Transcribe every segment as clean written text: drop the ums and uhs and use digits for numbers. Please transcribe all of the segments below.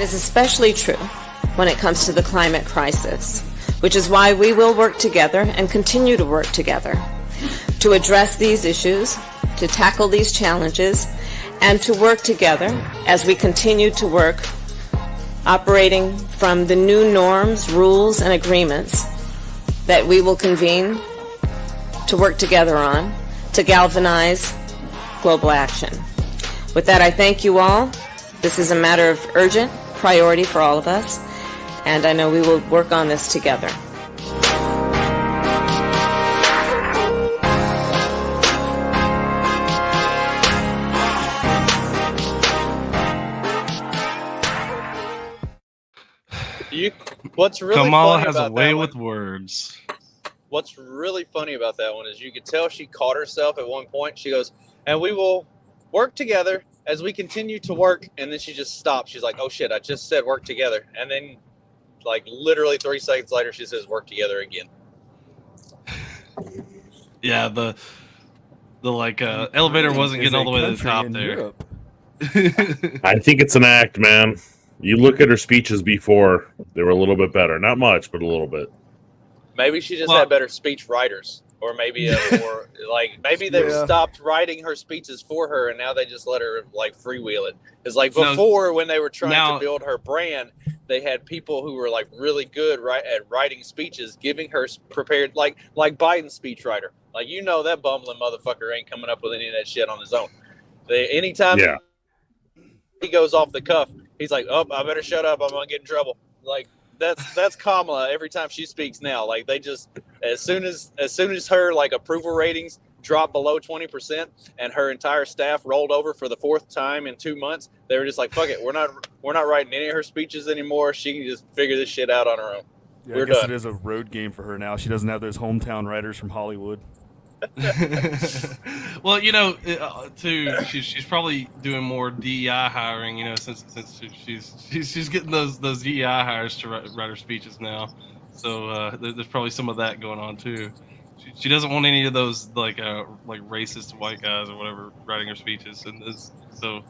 is especially true when it comes to the climate crisis, which is why we will work together and continue to work together to address these issues, to tackle these challenges, and to work together as we continue to work operating from the new norms, rules, and agreements that we will convene to work together on to galvanize global action. With that, I thank you all. This is a matter of urgent priority for all of us, and I know we will work on this together. What's really Kamala funny has about a way that with one, words. What's really funny about that one is you could tell she caught herself at one point. She goes, and we will work together as we continue to work. And then she just stops. She's like, oh shit, I just said work together. And then like literally 3 seconds later, she says work together again. Yeah, the elevator wasn't getting all the way to the top there. I think it's an act, man. You look at her speeches before, they were a little bit better. Not much, but a little bit. Maybe she just had better speech writers. Or maybe maybe they stopped writing her speeches for her and now they just let her like freewheel it. It's like before when they were trying to build her brand, they had people who were like really good at writing speeches, giving her prepared like Biden's speechwriter. Like that bumbling motherfucker ain't coming up with any of that shit on his own. Anytime he goes off the cuff, he's like, "Oh, I better shut up. I'm gonna get in trouble." Like that's Kamala every time she speaks now. Like they just as soon as her like approval ratings dropped below 20% and her entire staff rolled over for the 4th time in 2 months, they were just like, "Fuck it, we're not writing any of her speeches anymore. She can just figure this shit out on her own." Yeah, I guess it is a road game for her now. She doesn't have those hometown writers from Hollywood. Well, she's probably doing more DEI hiring, since she's getting those DEI hires to write her speeches now. So there's probably some of that going on too. She doesn't want any of those like racist white guys or whatever writing her speeches, and so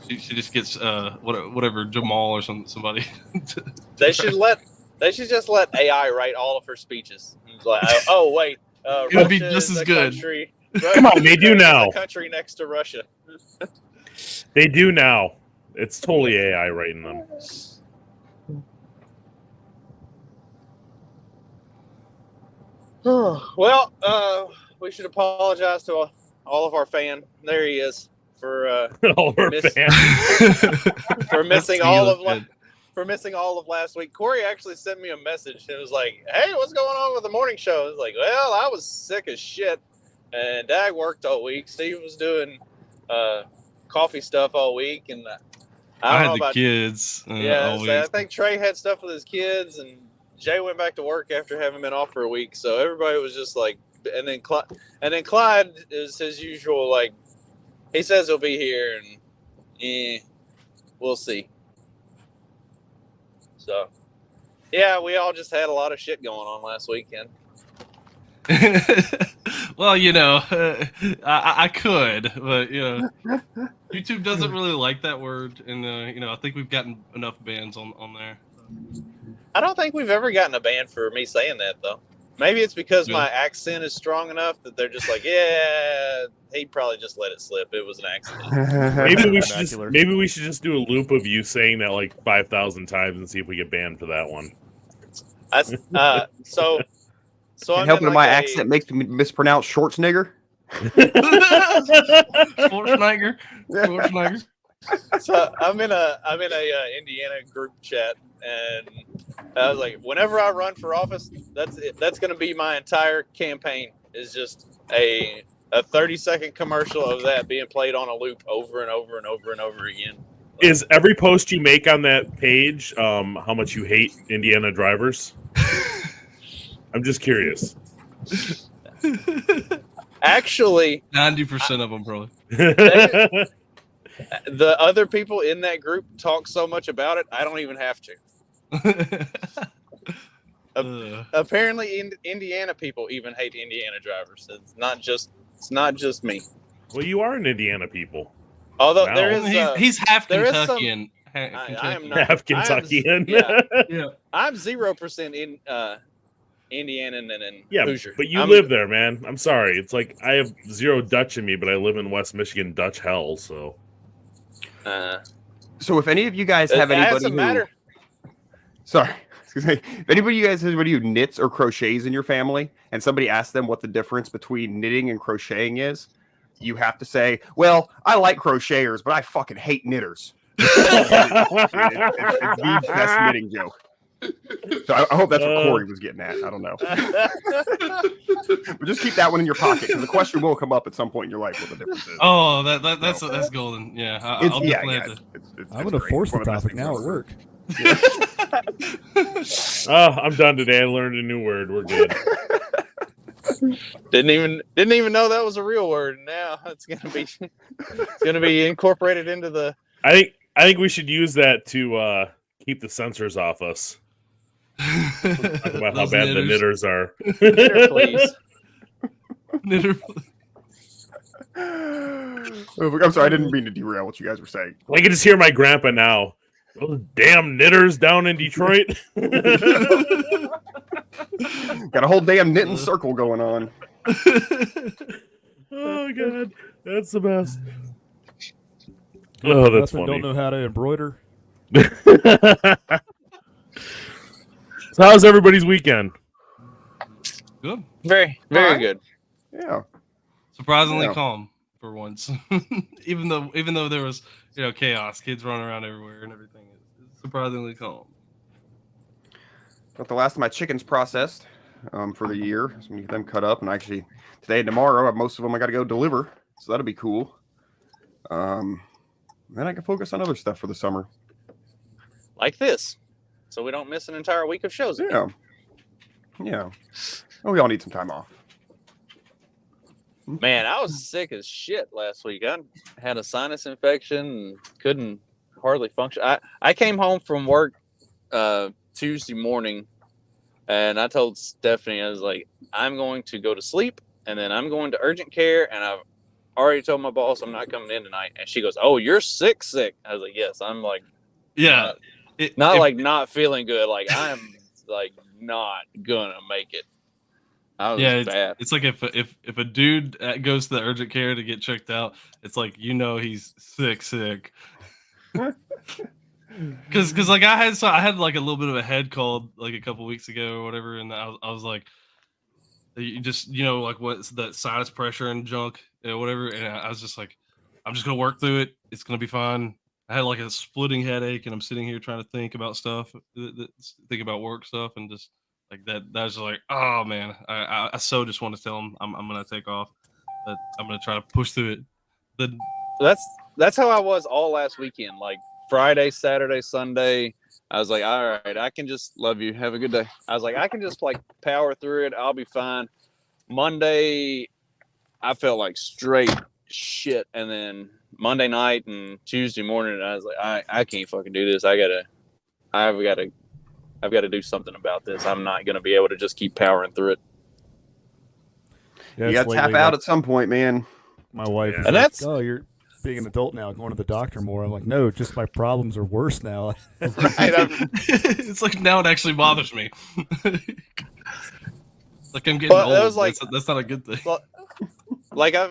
she just gets whatever Jamal or somebody. They should just let AI write all of her speeches. It's like, oh wait. It would be just as good. Come on, they do now. The country next to Russia. They do now. It's totally AI writing them. Well, we should apologize to all of our fans. There he is for all of our fans for missing all of last week. Corey actually sent me a message. It was like, "Hey, what's going on with the morning show?" I was like, "Well, I was sick as shit, and Dag worked all week. Steve was doing coffee stuff all week, and I had the kids. I think Trey had stuff with his kids, and Jay went back to work after having been off for a week. So everybody was just like, and then Clyde is his usual like, he says he'll be here, and we'll see." So, yeah, we all just had a lot of shit going on last weekend. Well, I could, but YouTube doesn't really like that word, and I think we've gotten enough bans on there. I don't think we've ever gotten a ban for me saying that though. Maybe it's because my accent is strong enough that they're just like, yeah, he probably just let it slip. It was an accident. maybe we should just do a loop of you saying that like 5,000 times and see if we get banned for that one. So I'm helping my accent makes me mispronounce Schwarzenegger. Schwarzenegger. So I'm in a Indiana group chat, and I was like, whenever I run for office, that's it. That's going to be my entire campaign. Is just a 30-second commercial of that being played on a loop over and over and over and over again. Is every post you make on that page how much you hate Indiana drivers? I'm just curious. Actually, 90% of them probably. The other people in that group talk so much about it, I don't even have to. Apparently, Indiana people even hate Indiana drivers. It's not just me. Well, you are an Indiana people. Although there is, he's half Kentuckian. I am not half Kentuckian. Yeah. I'm 0% in Indianan and Yeah, Hoosier. but you live there, man. I'm sorry. It's like I have zero Dutch in me, but I live in West Michigan, Dutch hell. So, so if any of you guys have anybody who, matter. Sorry, if anybody you guys has anybody who knits or crochets in your family, and somebody asks them what the difference between knitting and crocheting is, you have to say, "Well, I like crocheters, but I fucking hate knitters." It's the best knitting joke. So I hope that's what Corey was getting at. I don't know. But just keep that one in your pocket because the question will come up at some point in your life what the difference is. Oh, that's golden. Yeah, I'll definitely have to. I'm going to force the topic now at work. I'm done today. I learned a new word. We're good. Didn't even know that was a real word. Now it's gonna be incorporated into the. I think we should use that to keep the censors off us. Talk about how bad the knitters are. Knitter, please. Knitter. I'm sorry, I didn't mean to derail what you guys were saying. I can just hear my grandpa now. Those damn knitters down in Detroit. Got a whole damn knitting circle going on. Oh god, that's the best. Oh, that's funny. Don't know how to embroider. So how's everybody's weekend? Good. Very good. Yeah. Surprisingly calm for once. even though there was chaos, kids running around everywhere and everything. It's surprisingly calm. Got the last of my chickens processed for the year. So I'm gonna get them cut up, and actually today and tomorrow, most of them I got to go deliver. So that'll be cool. Then I can focus on other stuff for the summer. Like this. So we don't miss an entire week of shows again. Yeah. Well, we all need some time off. Man, I was sick as shit last week. I had a sinus infection and couldn't hardly function. I came home from work Tuesday morning, and I told Stephanie, I was like, I'm going to go to sleep, and then I'm going to urgent care, and I've already told my boss I'm not coming in tonight. And she goes, "Oh, you're sick." I was like, "Yes." I'm like, yeah, not feeling good. Like I'm like not gonna make it. I was bad. It's like if a dude goes to the urgent care to get checked out, it's like he's sick. Because like I had like a little bit of a head cold like a couple weeks ago or whatever, and I was like, you just like what's that sinus pressure and junk whatever, and I was just like, I'm just gonna work through it. It's gonna be fine. I had like a splitting headache, and I'm sitting here trying to think about stuff, think about work stuff, and just like that was just like, oh man, I so just want to tell him I'm gonna take off, but I'm gonna try to push through it. That's how I was all last weekend. Like Friday, Saturday, Sunday, I was like, all right, I can just love you. Have a good day. I was like, I can just like power through it. I'll be fine. Monday, I felt like straight shit, and then Monday night and Tuesday morning, I was like, I can't fucking do this. I've got to do something about this. I'm not going to be able to just keep powering through it. Yeah, you got to tap out at some point, man. My wife is like, "Oh, you're being an adult now, going to the doctor more." I'm like, "No, just my problems are worse now." It's like now it actually bothers me. Like I'm getting old. That was like, that's not a good thing. Like I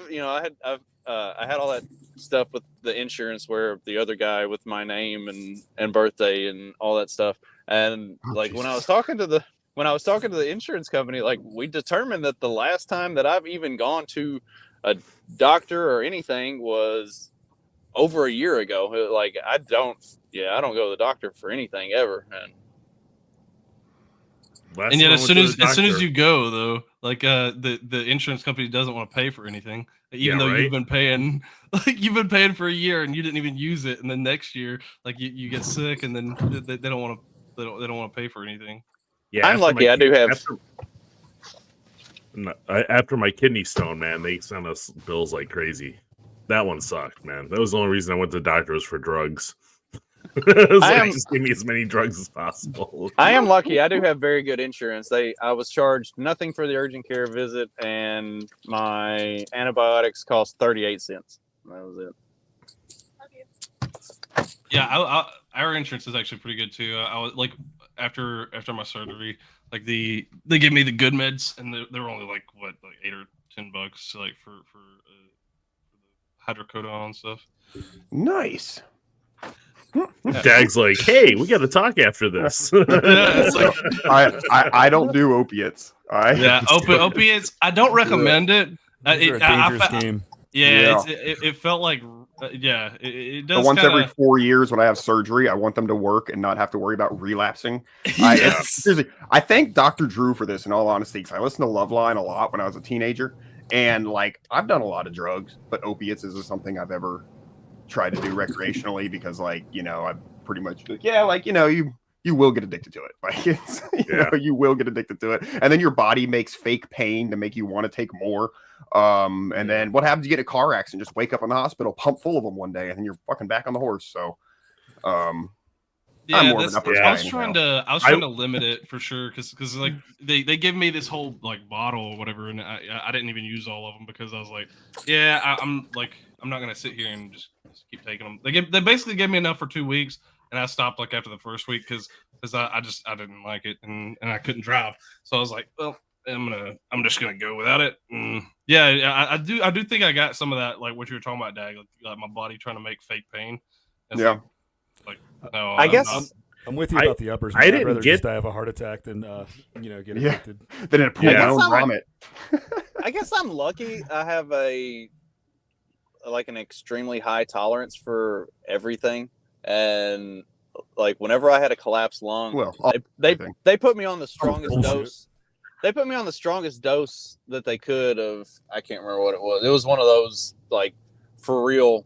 had all that stuff with the insurance where the other guy with my name and birthday and all that stuff. And like when I was talking to the insurance company, like we determined that the last time that I've even gone to a doctor or anything was over a year ago. Like I don't go to the doctor for anything ever. And yet as soon as you go though, like the insurance company doesn't want to pay for anything, even though you've been paying for a year and you didn't even use it, and then next year like you get sick and then they don't want to pay for anything. Yeah, I'm lucky. I do have after my kidney stone, man, they sent us bills like crazy. That one sucked, man. That was the only reason I went to the doctor was for drugs. Just give me as many drugs as possible. I am lucky. I do have very good insurance. I was charged nothing for the urgent care visit, and my antibiotics cost 38 cents. That was it. Yeah, our insurance is actually pretty good too. I was like after my surgery, like they gave me the good meds, and they were only like what, like $8 or $10, like for the hydrocodone and stuff. Nice. Dag's like, hey, we got to talk after this. It's like, I don't do opiates. Opiates. I don't recommend it. These are a dangerous game. Yeah, it felt like, it does. But once every 4 years when I have surgery, I want them to work and not have to worry about relapsing. Seriously, I thank Dr. Drew for this, in all honesty, because I listened to Loveline a lot when I was a teenager. And, like, I've done a lot of drugs, but opiates isn't something I've ever tried to do recreationally because, like, you know, I'm pretty much, like, you know, you will get addicted to it. Like, it's, you know, you will get addicted to it. And then your body makes fake pain to make you want to take more. And then what happens? You get in a car accident, just wake up in the hospital, pump full of them one day, and then you're fucking back on the horse. So, I was trying to limit it for sure because like they gave me this whole like bottle or whatever, and I didn't even use all of them because I was like, I'm not gonna sit here and just keep taking them. They basically gave me enough for 2 weeks, and I stopped like after the first week because I didn't like it and I couldn't drive, so I was like, well, I'm just gonna go without it. I do think I got some of that, like what you were talking about, Dag, like my body trying to make fake pain. It's no, I guess I'm with you about the uppers. I didn't I'd rather get just have a heart attack than get addicted. Then it pull my own vomit. I guess I'm lucky. I have an extremely high tolerance for everything, and like whenever I had a collapsed lung, they put me on the strongest dose. They put me on the strongest dose that they could of, I can't remember what it was. It was one of those like for real.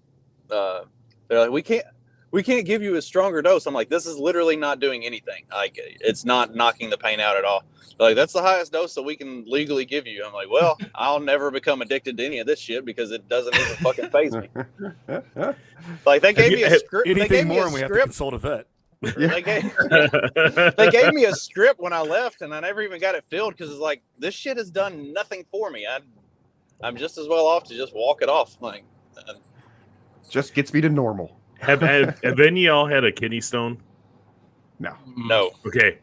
They're like, we can't give you a stronger dose. I'm like, this is literally not doing anything. Like, it's not knocking the pain out at all. They're like, that's the highest dose that we can legally give you. I'm like, well, I'll never become addicted to any of this shit because it doesn't even fucking faze me. Like, they gave me a script. Anything more, and we have to consult a vet. They gave me a script when I left, and I never even got it filled because it's like, this shit has done nothing for me. I'm just as well off to just walk it off. Like, just gets me to normal. Have any of y'all had a kidney stone? No. Okay.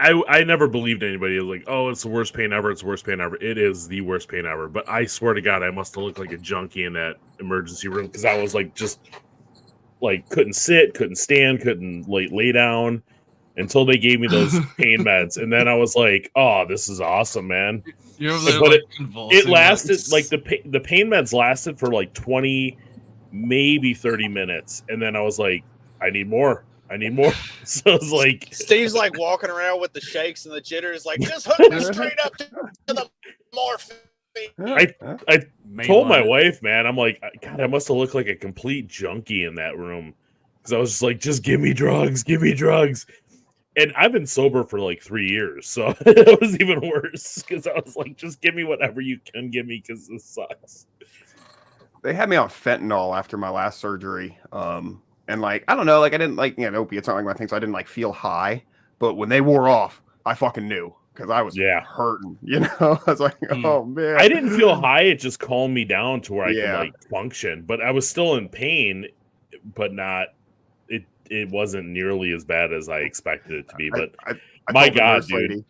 I never believed anybody. It was like, oh, it's the worst pain ever. It's the worst pain ever. It is the worst pain ever. But I swear to God, I must have looked like a junkie in that emergency room because I was like, just like couldn't sit, couldn't stand, couldn't lay down until they gave me those pain meds. And then I was like, oh, this is awesome, man. But it lasted like the pain meds lasted for like 20, maybe 30 minutes. And then I was like, I need more. So it's like Steve's like walking around with the shakes and the jitters, like, just hook me straight up to the morphine. I told my wife, man, I'm like, God, I must have looked like a complete junkie in that room because I was just like, just give me drugs. And I've been sober for like 3 years, so it was even worse because I was like, just give me whatever you can give me because this sucks. They had me on fentanyl after my last surgery. And like, I don't know, like I didn't like, opiates aren't like my thing, so I didn't like feel high. But when they wore off, I fucking knew because I was hurting, I was like, oh man. I didn't feel high, it just calmed me down to where I could like function. But I was still in pain, but not it wasn't nearly as bad as I expected it to be. But I my God, dude.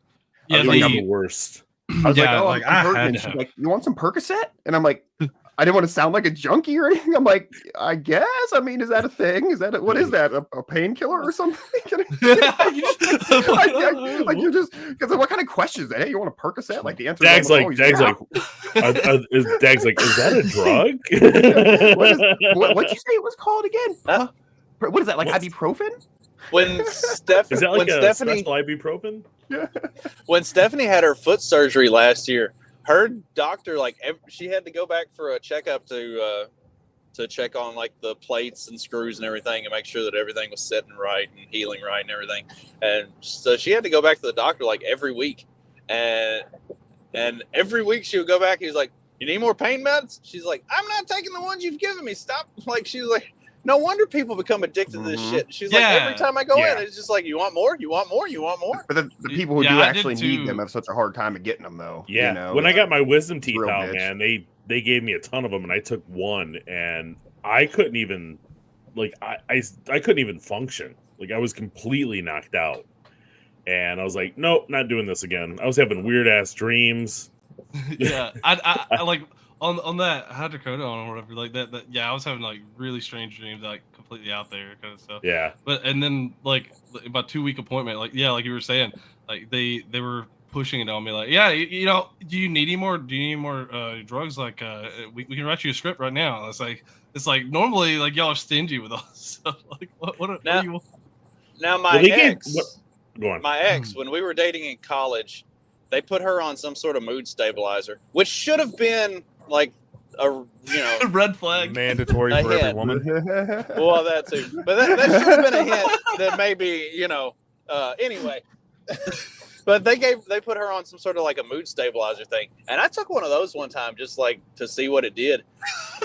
I was like, I'm the worst. I was like, oh, I'm hurting. And she's like, you want some Percocet? And I'm like, I didn't want to sound like a junkie or anything. I'm like, I guess. I mean, is that a thing? What is that? A painkiller or something? Like you just, because what kind of question is that? Hey, you want a Percocet? Like the answer Dag's like, is that a drug? What'd you say it was called again? What is that? Like ibuprofen? When is that like a Stephanie, special ibuprofen? Yeah. When Stephanie had her foot surgery last year, her doctor, like, she had to go back for a checkup to check on like the plates and screws and everything and make sure that everything was sitting right and healing right and everything. And so she had to go back to the doctor like every week, and every week she would go back. He's like, "You need more pain meds?" She's like, "I'm not taking the ones you've given me. Stop!" Like, she's like, no wonder people become addicted to this shit. She's like, every time I go in, it's just like, you want more? You want more? You want more? But the people who do actually need them have such a hard time of getting them, though. Yeah. When I got my wisdom teeth out, man, they gave me a ton of them, and I took one, and I couldn't even, like I couldn't even function. Like I was completely knocked out. And I was like, nope, not doing this again. I was having weird ass dreams. Yeah, I like on that hydrocodone or whatever, like that. Yeah, I was having like really strange dreams, like completely out there kind of stuff. Yeah. But and then like about 2-week appointment, like yeah, like you were saying, like they were pushing it on me, like yeah, you know, do you need any more? Do you need more drugs? Like we can write you a script right now. It's like normally like y'all are stingy with all this stuff. Like what now, do you want? Now my ex, when we were dating in college, they put her on some sort of mood stabilizer, which should have been like a red flag, mandatory for every woman. Well, that too, but that should have been a hint that maybe anyway. But they put her on some sort of like a mood stabilizer thing, and I took one of those one time just like to see what it did.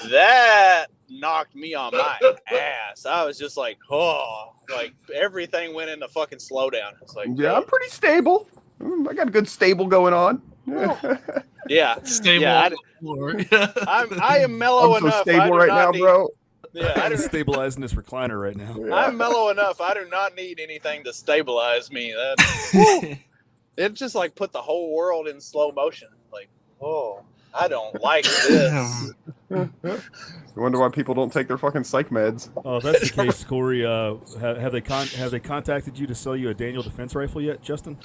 That knocked me on my ass. I was just like, oh, like everything went into fucking slowdown. It's like, yeah, I'm pretty stable. I got a good stable going on. Yeah, stable. Yeah, I am mellow I'm enough. So stable right now, bro. Yeah, I'm stabilizing this recliner right now. Yeah. I'm mellow enough. I do not need anything to stabilize me. It just like put the whole world in slow motion. Like, oh, I don't like this. I wonder why people don't take their fucking psych meds. Oh, if that's the case, Corey, have they contacted you to sell you a Daniel defense rifle yet, Justin?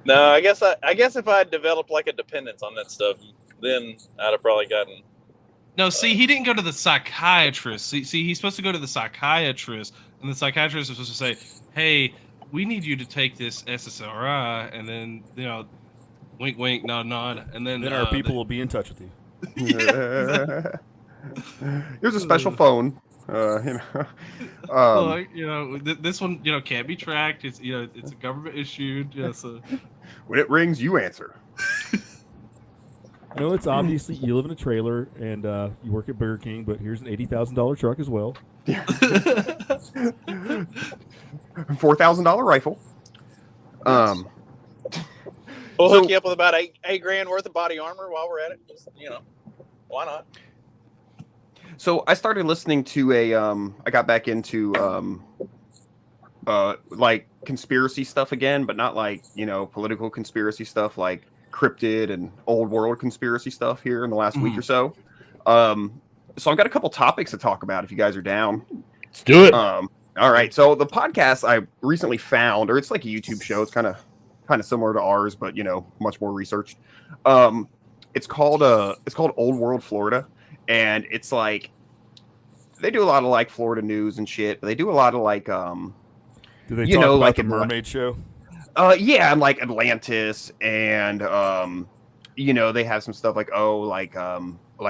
No, I guess if I had developed like a dependence on that stuff, then I'd have probably gotten. No, see, he didn't go to the psychiatrist. See, he's supposed to go to the psychiatrist, and the psychiatrist is supposed to say, "Hey, we need you to take this SSRI," and then wink, wink, nod, nod, and then our people will be in touch with you. Here's a special phone. This one, can't be tracked. It's it's a government issued. Yeah, so when it rings, you answer. I know it's obviously you live in a trailer and you work at Burger King, but here's an $80,000 truck as well. $4,000 rifle. We'll hook you up with about $8 grand worth of body armor while we're at it. Just, why not? So I started listening to I got back into like conspiracy stuff again, but not like political conspiracy stuff, like cryptid and old world conspiracy stuff here in the last week or so. So I've got a couple topics to talk about if you guys are down. Let's do it. All right. So the podcast I recently found, or it's like a YouTube show. It's kind of similar to ours, but much more researched. It's called Old World Florida, and it's like they do a lot of like Florida news and shit, but they do a lot of like do they talk about like the mermaid show? Yeah, and like Atlantis, and they have some stuff like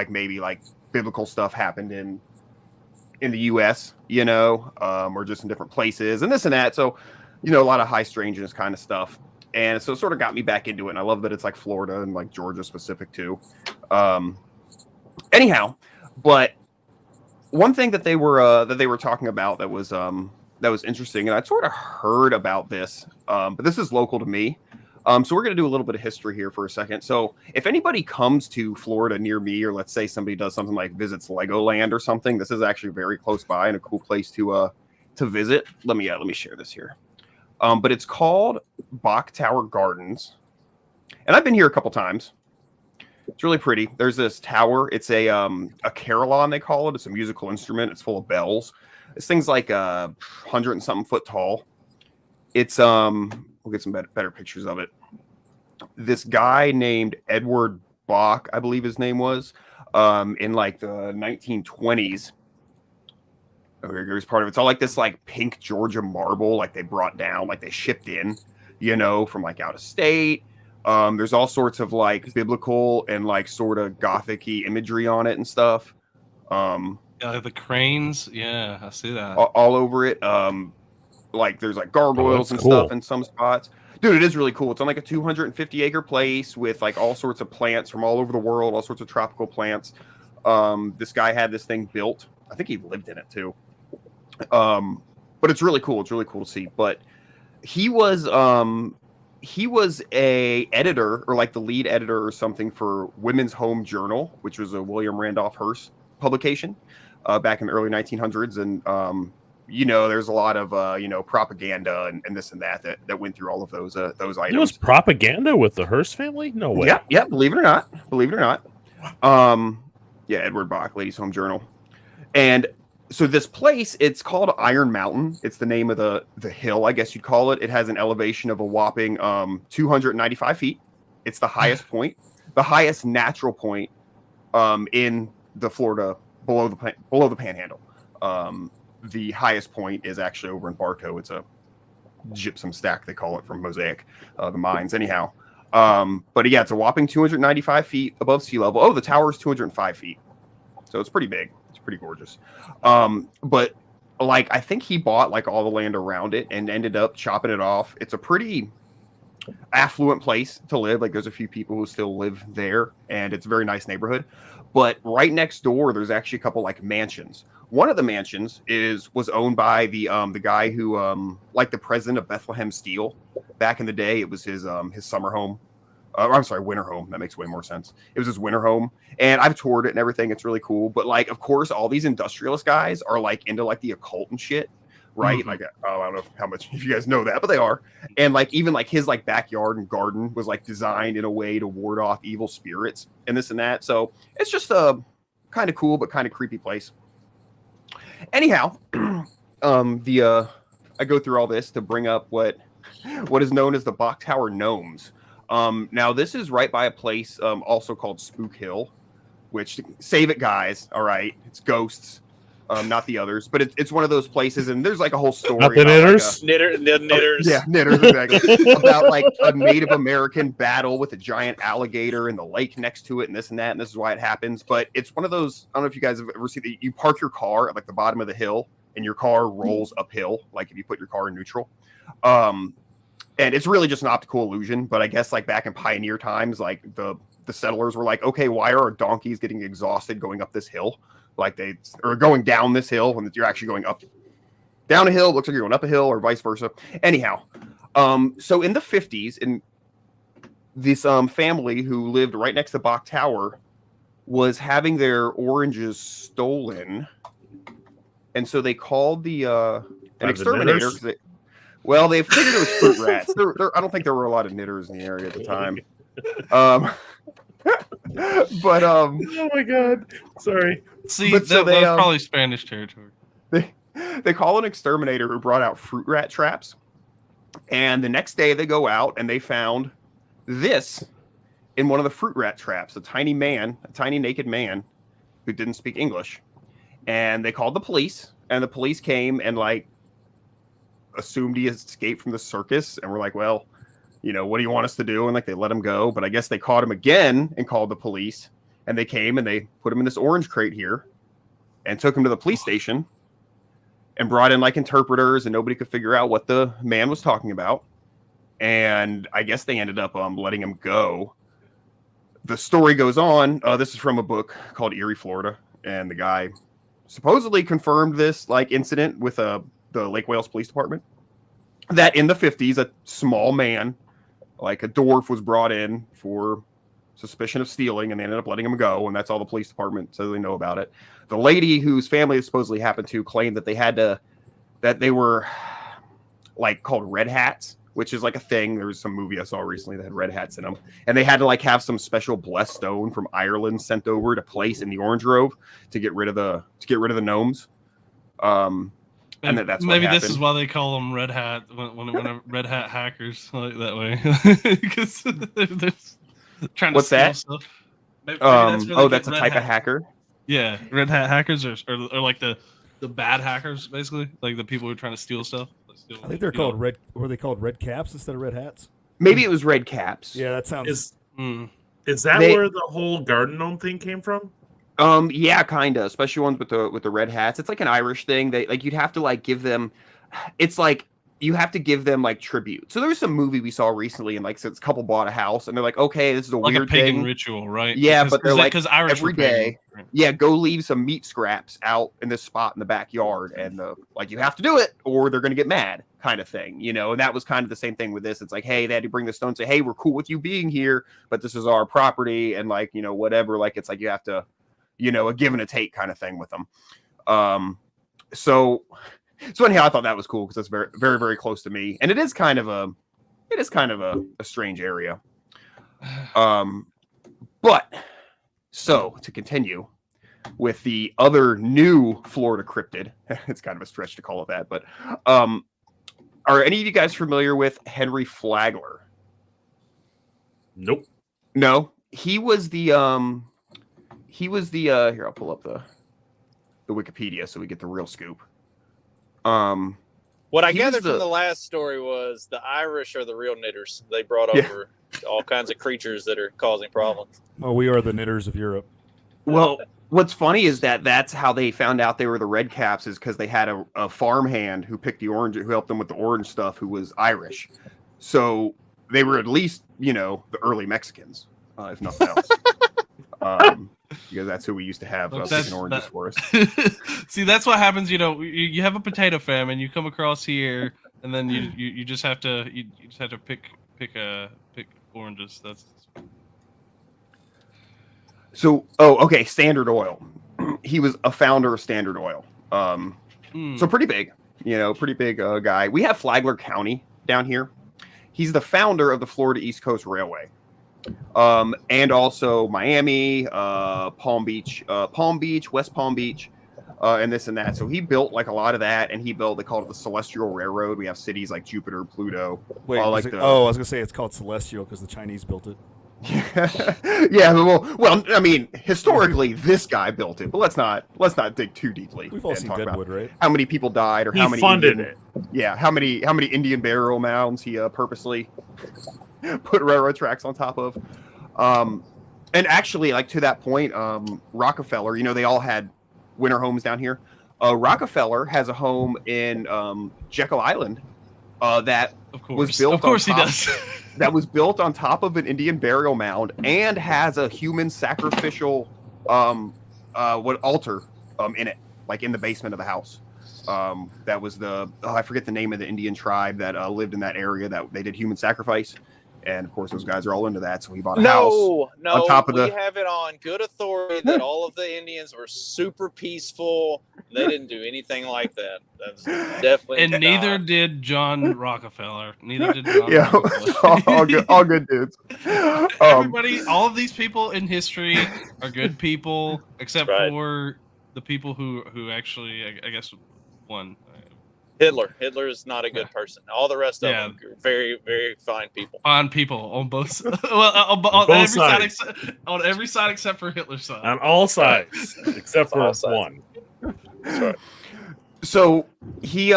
maybe like biblical stuff happened in the U.S. Or just in different places and this and that. So a lot of high strangeness kind of stuff, and so it sort of got me back into it. And I love that it's like Florida and like Georgia specific too. Anyhow, but one thing that they were talking about that was interesting, and I'd sort of heard about this, but this is local to me. So we're going to do a little bit of history here for a second. So if anybody comes to Florida near me, or let's say somebody does something like visits Legoland or something, this is actually very close by and a cool place to visit. Let me share this here. But it's called Bach Tower Gardens, and I've been here a couple times. It's really pretty. There's this tower. It's a carillon, they call it. It's a musical instrument. It's full of bells. This thing's like 100 and something foot tall. It's we'll get some better pictures of it. This guy named Edward Bach, I believe his name was, in like the 1920s. Here's part of it. It's all like this like pink Georgia marble, like they brought down, like they shipped in, from like out of state. There's all sorts of like biblical and like sort of gothic-y imagery on it and stuff. The cranes, yeah, I see that all over it. Like there's like gargoyles and stuff in some spots. Dude, it is really cool. It's on like a 250-acre place with like all sorts of plants from all over the world, all sorts of tropical plants. This guy had this thing built. I think he lived in it too. But it's really cool. It's really cool to see. But he was a editor, or like the lead editor or something, for Women's Home Journal, which was a William Randolph Hearst publication back in the early 1900s, and there's a lot of propaganda and this and that went through all of those items. There was propaganda with the Hearst family? No way. Yeah. Believe it or not. Edward Bach, Ladies' Home Journal, and so this place, it's called Iron Mountain. It's the name of the hill, I guess you'd call it. It has an elevation of a whopping 295 feet. It's the highest point, the highest natural point in the Florida below the Panhandle. The highest point is actually over in Bartow. It's a gypsum stack, they call it, from Mosaic, the mines. Anyhow, but yeah, it's a whopping 295 feet above sea level. Oh, the tower is 205 feet, so it's pretty big. Pretty gorgeous. But like, I think he bought like all the land around it and ended up chopping it off. It's a pretty affluent place to live. Like, there's a few people who still live there, and it's a very nice neighborhood. But right next door, there's actually a couple like mansions. One of the mansions was owned by the guy who like the president of Bethlehem Steel back in the day. It was his summer home. I'm sorry, winter home. That makes way more sense. It was his winter home, and I've toured it and everything. It's really cool. But like, of course, all these industrialist guys are like into like the occult and shit, right? Mm-hmm. Like, I don't know how much if you guys know that, but they are. And like, even like his like backyard and garden was like designed in a way to ward off evil spirits and this and that. So it's just a kind of cool but kind of creepy place. Anyhow, I go through all this to bring up what is known as the Bach Tower Gnomes. Now this is right by a place also called Spook Hill, which, save it, guys. All right, it's ghosts, not the others, but it's one of those places, and there's like a whole story. Not the knitters, the knitters. Yeah, knitters, exactly. About like a Native American battle with a giant alligator and the lake next to it, and this and that, and this is why it happens. But it's one of those. I don't know if you guys have ever seen that. You park your car at like the bottom of the hill, and your car rolls uphill, like if you put your car in neutral. And it's really just an optical illusion, but I guess like back in pioneer times, like the settlers were like, okay, why are our donkeys getting exhausted going up this hill? Like or going down this hill when you're actually going up down a hill. It looks like you're going up a hill, or vice versa. Anyhow, so in the 50s, in this family who lived right next to Bach Tower was having their oranges stolen, and so they called an exterminator. Well, they figured it was fruit rats. I don't think there were a lot of knitters in the area at the time. But oh my god, sorry. See, that was probably Spanish territory. They call an exterminator who brought out fruit rat traps, and the next day they go out and they found this in one of the fruit rat traps. A tiny naked man who didn't speak English, and they called the police, and the police came and like assumed he escaped from the circus, and we're like, well, what do you want us to do? And like, they let him go, but I guess they caught him again and called the police, and they came and they put him in this orange crate here and took him to the police station and brought in like interpreters, and nobody could figure out what the man was talking about. And I guess they ended up letting him go. The story goes on. This is from a book called Erie, Florida, and the guy supposedly confirmed this like incident with the Lake Wales Police Department, that in the 50s, a small man, like a dwarf, was brought in for suspicion of stealing, and they ended up letting him go, and that's all the police department says they know about it. The lady whose family it supposedly happened to claimed that they were like called red hats, which is like a thing. There was some movie I saw recently that had red hats in them, and they had to like have some special blessed stone from Ireland sent over to place in the orange grove to get rid of the gnomes. And that's maybe this is why they call them red hat when red hat hackers like that way, because they're trying to steal stuff. Maybe that's a type of hacker. Yeah, red hat hackers or like the bad hackers, basically, like the people who are trying to steal stuff. I think they're called red. Were they called red caps instead of red hats? Maybe it was red caps. Yeah, that sounds. Is that where the whole garden gnome thing came from? Yeah, kinda. Especially ones with the red hats. It's like an Irish thing. They like you'd have to like give them. It's like you have to give them like tribute. So there was some movie we saw recently, and like so this couple bought a house, and they're like, okay, this is a weird pagan thing. ritual, right? Yeah, but they're like Irish every day. Yeah, go leave some meat scraps out in this spot in the backyard, and like you have to do it, or they're gonna get mad, kind of thing, And that was kind of the same thing with this. It's like, hey, they had to bring the stone, say, hey, we're cool with you being here, but this is our property, and like whatever. Like it's like you have to a give and a take kind of thing with them. So anyhow, I thought that was cool because that's very, very, very close to me, and it is kind of a strange area. But so to continue with the other new Florida cryptid, it's kind of a stretch to call it that, but are any of you guys familiar with Henry Flagler? Nope. No, he was the here, I'll pull up the Wikipedia so we get the real scoop. What I gathered from the last story was the Irish are the real knitters. They brought over all kinds of creatures that are causing problems. Oh, we are the knitters of Europe. Well, what's funny is that's how they found out they were the red caps, is because they had a farmhand who picked the orange, who helped them with the orange stuff, who was Irish. So they were at least, the early Mexicans, if nothing else. Because that's who we used to have picking oranges for us. See, that's what happens. You have a potato famine. You come across here, and then you just have to pick oranges. That's so. Oh, okay. Standard Oil. He was a founder of Standard Oil. So pretty big. Pretty big guy. We have Flagler County down here. He's the founder of the Florida East Coast Railway. And also Miami, Palm Beach, West Palm Beach, and this and that. So he built like a lot of that, and they called it the Celestial Railroad. We have cities like Jupiter, Pluto. Wait, I was gonna say it's called Celestial because the Chinese built it. Yeah. Well, I mean, historically, this guy built it, but let's not dig too deeply. We've all seen Deadwood, right? How many people died, or how many funded it? Yeah, how many Indian burial mounds he purposely put railroad tracks on top of. And actually, like, to that point, Rockefeller, they all had winter homes down here. Rockefeller has a home in Jekyll Island that was built. Of course, he does. That was built on top of an Indian burial mound and has a human sacrificial altar in it, like in the basement of the house. That was I forget the name of the Indian tribe that lived in that area that they did human sacrifice. And of course, those guys are all into that. So he bought a house. On top of we have it on good authority that all of the Indians were super peaceful. They didn't do anything like that. That's definitely. And neither did John Rockefeller. Neither did John Rockefeller. all good dudes. Everybody, all of these people in history are good people, except for the people who actually, I guess, won. Hitler is not a good person. All the rest of them are very, very fine people. Fine people on both. On every sides. On every side except for Hitler's side. On all sides except for one. Sorry. So he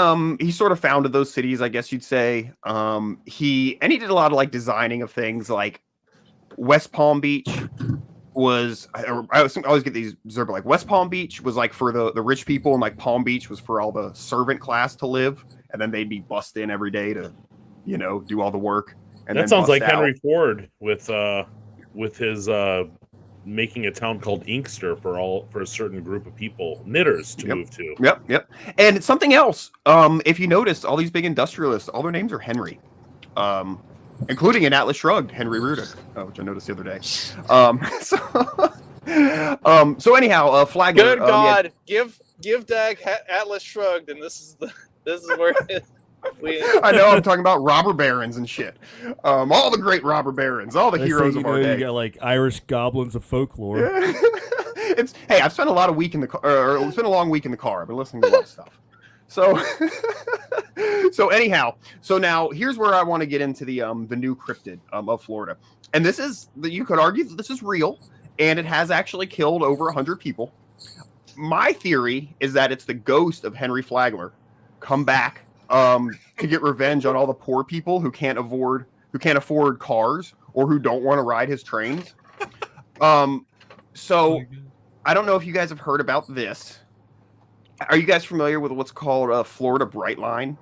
sort of founded those cities, I guess you'd say. He did a lot of like designing of things, like West Palm Beach was, I always get these but like West Palm Beach was like for the rich people, and like Palm Beach was for all the servant class to live, and then they'd be bussed in every day to do all the work. And that sounds like Henry Ford with his making a town called Inkster for a certain group of people, knitters, to move to. Yep. And something else, if you notice, all these big industrialists, all their names are Henry. Including in Atlas Shrugged, Henry Rudick, which I noticed the other day. So anyhow, Flagler. Good God, give Dag Atlas Shrugged, and this is where I know. I'm talking about robber barons and shit. All the great robber barons, all the heroes of our day. You got like Irish goblins of folklore. Hey, I've spent a long week in the car. I've been listening to a lot of stuff. So anyhow, now here's where I want to get into the new cryptid of Florida, and this is you could argue that this is real, and it has actually killed over 100 people. My theory is that it's the ghost of Henry Flagler come back to get revenge on all the poor people who can't afford cars or who don't want to ride his trains. So I don't know if you guys have heard about this. Are you guys familiar with what's called Florida Bright Line?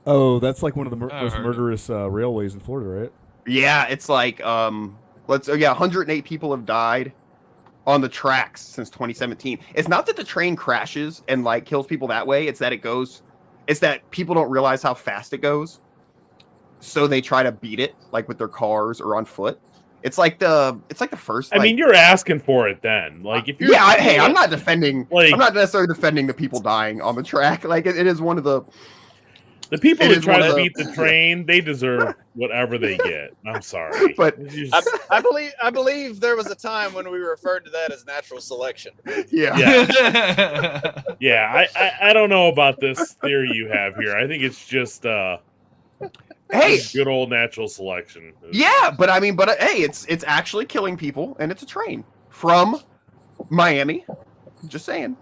Oh, that's like one of the most murderous railways in Florida, right? Yeah, it's like 108 people have died on the tracks since 2017. It's not that the train crashes and like kills people that way. It's that people don't realize how fast it goes, so they try to beat it like with their cars or on foot. It's like the first. Like, I mean, you're asking for it then. Like if you're hey, I'm not defending. Like, I'm not necessarily defending the people dying on the track. Like it is one of the people who try to beat the train. They deserve whatever they get. I'm sorry, but I believe there was a time when we referred to that as natural selection. Yeah. Yeah. I don't know about this theory you have here. I think it's just hey, good old natural selection. Yeah, but I mean, hey, it's actually killing people, and it's a train from Miami. Just saying,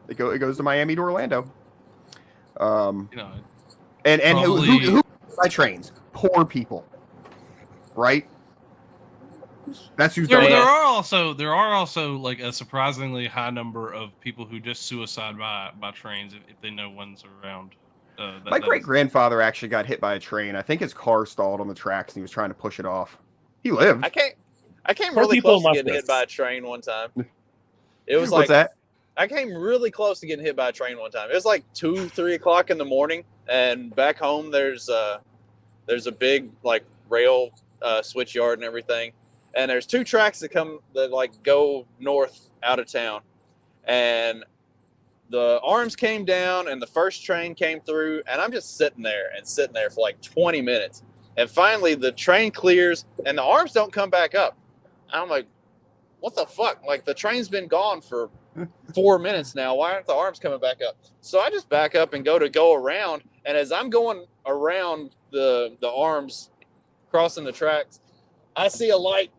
it goes to Miami to Orlando. And who by trains? Poor people, right? That's who's there are also like a surprisingly high number of people who just suicide by trains if they know one's around. My great-grandfather actually got hit by a train. I think his car stalled on the tracks and he was trying to push it off. He lived. I came really close to getting hit by a train one time. It was What's that? I came really close to getting hit by a train one time. It was like 2-3 o'clock in the morning, and back home there's a big like rail switch yard and everything, and there's 2 tracks that like go north out of town, and the arms came down and the first train came through, and I'm just sitting there for like 20 minutes, and finally the train clears and the arms don't come back up. I'm like, what the fuck? Like, the train's been gone for 4 minutes now. Why aren't the arms coming back up? So I just back up and go around. And as I'm going around the arms, crossing the tracks, I see a light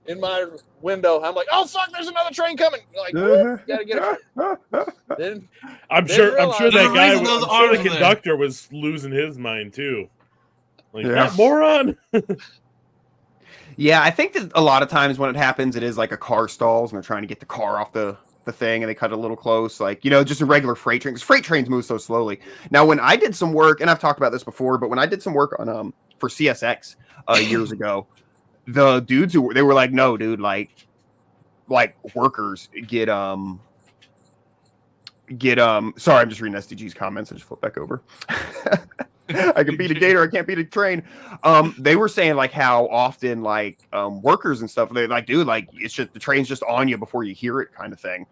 in my window. I'm like, oh fuck, there's another train coming. Like, gotta get it. I'm sure the conductor was losing his mind too. Like, that moron. Yeah, I think that a lot of times when it happens, it is like a car stalls and they're trying to get the car off the thing and they cut it a little close. Like, just a regular freight train, because freight trains move so slowly. Now, when I did some work, and I've talked about this before, but when I did some work on for CSX years ago, the dudes they were like, no, dude, like workers get sorry, I'm just reading SDG's comments. I just flip back over. I can beat a gator, I can't beat a train. They were saying like how often like workers and stuff, they like, dude, like it's just the train's just on you before you hear it, kind of thing.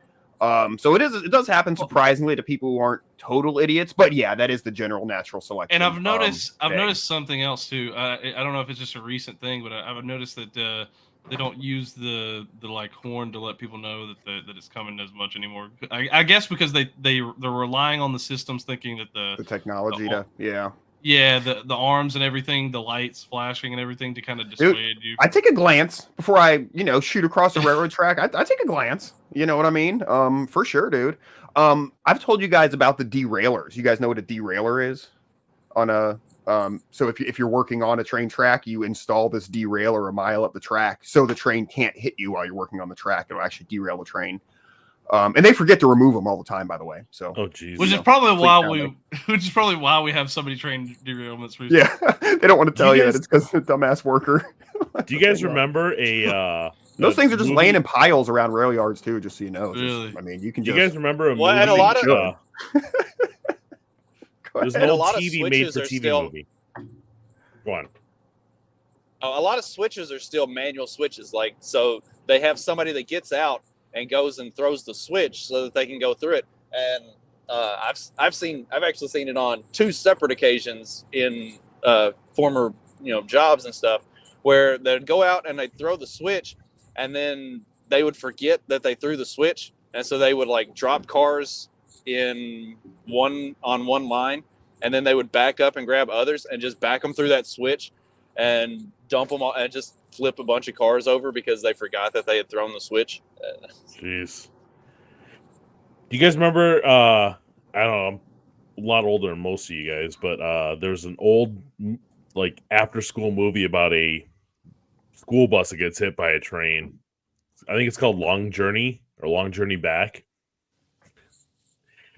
So it does happen surprisingly to people who aren't total idiots, but yeah, that is the general natural selection. And I've noticed something else too. I don't know if it's just a recent thing, but I've noticed that they don't use the like horn to let people know that it's coming as much anymore. I guess because they're relying on the systems, thinking that the technology the arms and everything, the lights flashing and everything to kind of dissuade you. I take a glance before I shoot across a railroad track. I take a glance. You know what I mean? For sure, dude. I've told you guys about the deraillers. You guys know what a derailleur is? On a so if you're working on a train track, you install this derailleur a mile up the track so the train can't hit you while you're working on the track. It'll actually derail the train. And they forget to remove them all the time, by the way. So, which is probably why we have so many train derailments recently. Yeah, they don't want to tell you that it's because of the dumbass worker. Do you guys remember those things are just laying in piles around rail yards too? Just so you know. Really? I mean, you can. Do you guys remember a movie? And a lot of there's an old TV made for TV movie. Go on. A lot of switches are still manual switches. Like, so they have somebody that gets out and goes and throws the switch so that they can go through it. And I've actually seen it on 2 separate occasions in former jobs and stuff, where they'd go out and they'd throw the switch, and then they would forget that they threw the switch, and so they would like drop cars on one line, and then they would back up and grab others and just back them through that switch and dump them all and just flip a bunch of cars over because they forgot that they had thrown the switch. Jeez. Do you guys remember, I don't know, I'm a lot older than most of you guys, but there's an old, like, after-school movie about a school bus that gets hit by a train. I think it's called Long Journey or Long Journey Back.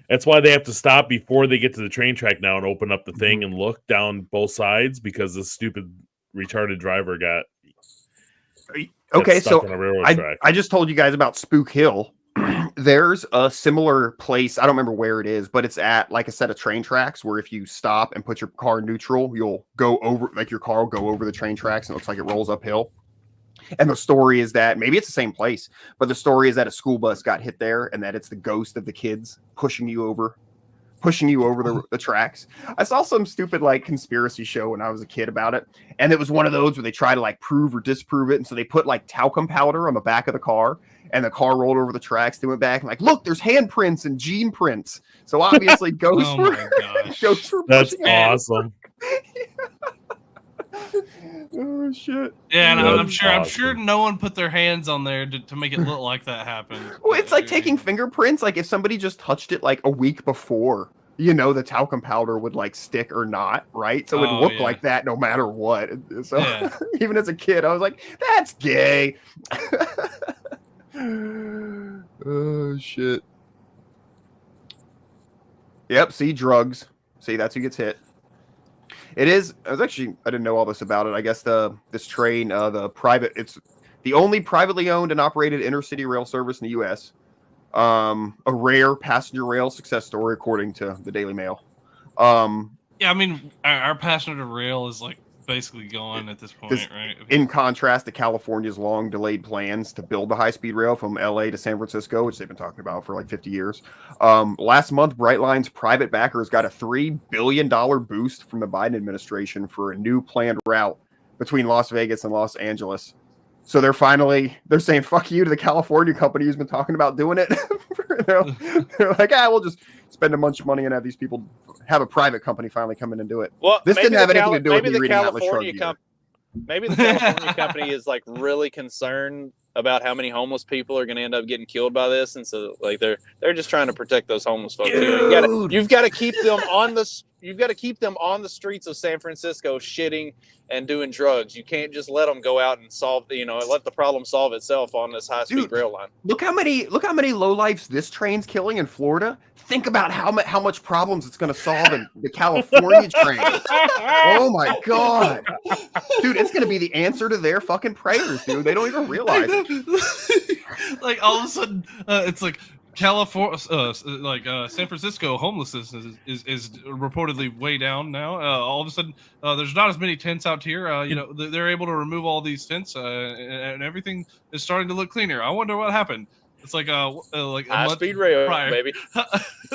That's why they have to stop before they get to the train track now and open up the thing and look down both sides because the stupid retarded driver got stuck on a railroad track. I just told you guys about Spook Hill. There's a similar place. I don't remember where it is, but it's at like a set of train tracks where if you stop and put your car neutral, you'll go over, like your car will go over the train tracks and it looks like it rolls uphill. And the story is that maybe it's the same place, but the story is that a school bus got hit there and that it's the ghost of the kids pushing you over the tracks. I saw some stupid like conspiracy show when I was a kid about it. And it was one of those where they try to like prove or disprove it. And so they put like talcum powder on the back of the car and the car rolled over the tracks. They went back and like, look, there's handprints and gene prints. So obviously ghosts ghosts were That's awesome. Oh shit! Yeah, and I'm sure no one put their hands on there to make it look like that happened. Well, it's like taking fingerprints. Like if somebody just touched it like a week before, the talcum powder would like stick or not, right? So it would look like that no matter what. So even as a kid, I was like, "That's gay." Oh shit! Yep. See, drugs. See, that's who gets hit. It is. I didn't know all this about it. I guess this train, it's the only privately owned and operated intercity rail service in the U.S. A rare passenger rail success story, according to the Daily Mail. Yeah, I mean, our passenger rail is like basically gone at this point, right? In contrast to California's long delayed plans to build the high-speed rail from LA to San Francisco, which they've been talking about for like 50 years. Last month, Brightline's private backers got a $3 billion boost from the Biden administration for a new planned route between Las Vegas and Los Angeles. So they're saying fuck you to the California company who's been talking about doing it. They're like, we'll just spend a bunch of money and have these people have a private company finally come in and do it. Well, this didn't have anything to do with me reading Atlas Shrugged. Maybe the California company is like really concerned about how many homeless people are going to end up getting killed by this, and so like they're just trying to protect those homeless folks. You've got to keep them on the streets of San Francisco shitting and doing drugs. You can't just let them go out and let the problem solve itself on this high-speed rail line. Look how many lowlifes this train's killing in Florida. Think about how much problems it's going to solve in the California train. Oh my god, dude, it's going to be the answer to their fucking prayers, dude. They don't even realize it. Like all of a sudden, it's like California, San Francisco homelessness is reportedly way down now. All of a sudden, there's not as many tents out here. They're able to remove all these tents, and everything is starting to look cleaner. I wonder what happened. It's like a high-speed rail, prior. baby.